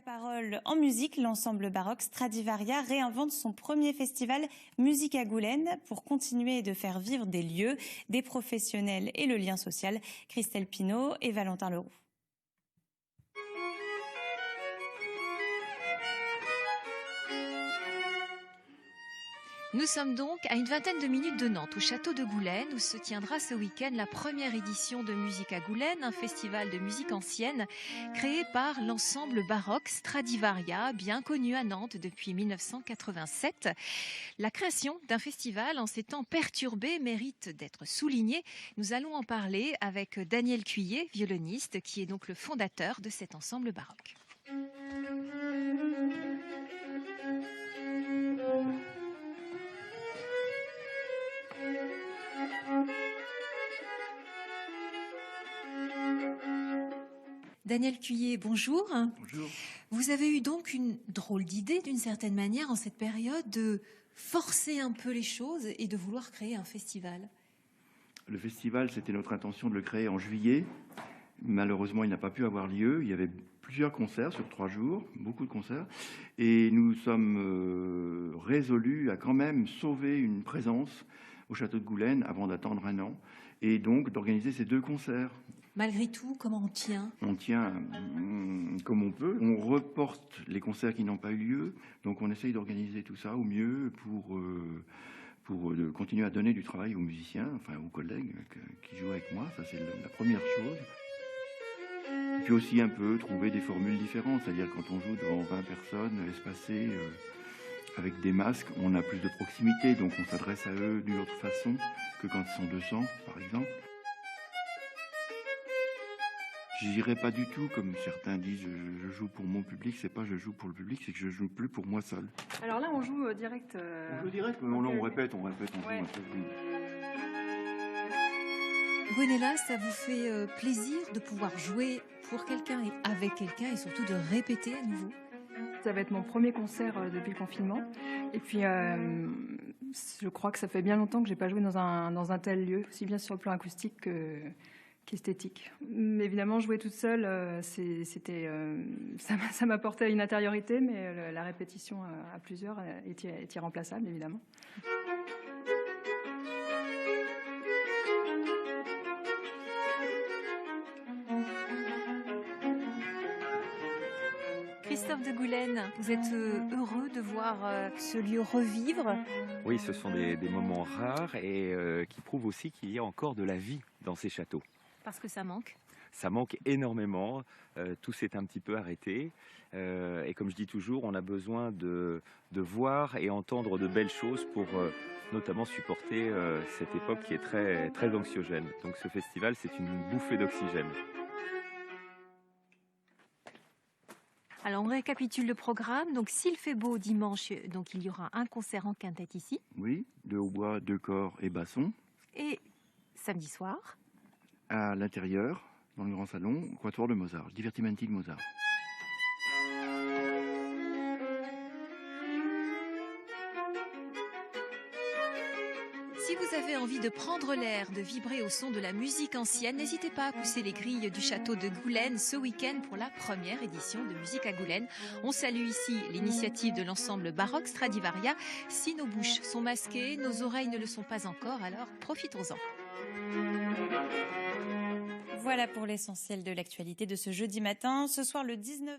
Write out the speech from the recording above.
la parole en musique, l'ensemble baroque Stradivaria réinvente son premier festival Musique à Goulenn pour continuer de faire vivre des lieux, des professionnels et le lien social. Christelle Pinault et Valentin Leroux. Nous sommes donc à une vingtaine de minutes de Nantes, au château de Goulenn, où se tiendra ce week-end la première édition de Musique à Goulenn, un festival de musique ancienne créé par l'ensemble baroque Stradivaria, bien connu à Nantes depuis 1987. La création d'un festival en ces temps perturbés mérite d'être soulignée. Nous allons en parler avec Daniel Cuillet, violoniste, qui est donc le fondateur de cet ensemble baroque. Daniel Cuillet, bonjour. Bonjour. Vous avez eu donc une drôle d'idée, d'une certaine manière, en cette période, de forcer un peu les choses et de vouloir créer un festival. Le festival, c'était notre intention de le créer en juillet. Malheureusement, il n'a pas pu avoir lieu. Il y avait plusieurs concerts sur 3 jours, beaucoup de concerts. Et nous sommes résolus à quand même sauver une présence au château de Goulenn avant d'attendre un an. Et donc d'organiser ces 2 concerts. Malgré tout, comment on tient ? On tient comme on peut. On reporte les concerts qui n'ont pas eu lieu. Donc on essaye d'organiser tout ça au mieux pour continuer à donner du travail aux musiciens, enfin aux collègues qui jouent avec moi. Ça, c'est la première chose. Et puis aussi un peu trouver des formules différentes. C'est-à-dire quand on joue devant 20 personnes espacées avec des masques, on a plus de proximité. Donc on s'adresse à eux d'une autre façon que quand ils sont 200, par exemple. Je dirais pas du tout, comme certains disent, je joue pour mon public. C'est pas je joue pour le public, c'est que je joue plus pour moi seul. Alors là, on joue direct. On joue direct, mais on répète, on Ouais. joue un peu. Gwenella, ça vous fait plaisir de pouvoir jouer pour quelqu'un et avec quelqu'un et surtout de répéter à nouveau ? Ça va être mon premier concert depuis le confinement. Et puis, je crois que ça fait bien longtemps que j'ai pas joué dans un tel lieu, aussi bien sur le plan acoustique qu'esthétique. Mais évidemment, jouer toute seule, ça m'apportait une intériorité, mais la répétition à plusieurs est irremplaçable, évidemment. Christophe de Goulenn, vous êtes heureux de voir ce lieu revivre ? Oui, ce sont des moments rares et qui prouvent aussi qu'il y a encore de la vie dans ces châteaux. Parce que ça manque ? Ça manque énormément, tout s'est un petit peu arrêté et comme je dis toujours, on a besoin de voir et entendre de belles choses pour notamment supporter cette époque qui est très, très anxiogène. Donc ce festival, c'est une bouffée d'oxygène. Alors on récapitule le programme. Donc s'il fait beau dimanche, donc il y aura un concert en quintette ici. Oui, 2 hautbois, 2 corps et basson. Et samedi soir, À l'intérieur, dans le grand salon, quatuor de Mozart, Divertimenti de Mozart. si vous avez envie de prendre l'air, de vibrer au son de la musique ancienne, n'hésitez pas à pousser les grilles du château de Goulenn ce week-end pour la première édition de Musique à Goulenn. On salue ici l'initiative de l'ensemble baroque Stradivaria. Si nos bouches sont masquées, nos oreilles ne le sont pas encore, alors profitons-en. Voilà pour l'essentiel de l'actualité de ce jeudi matin. Ce soir, le 19...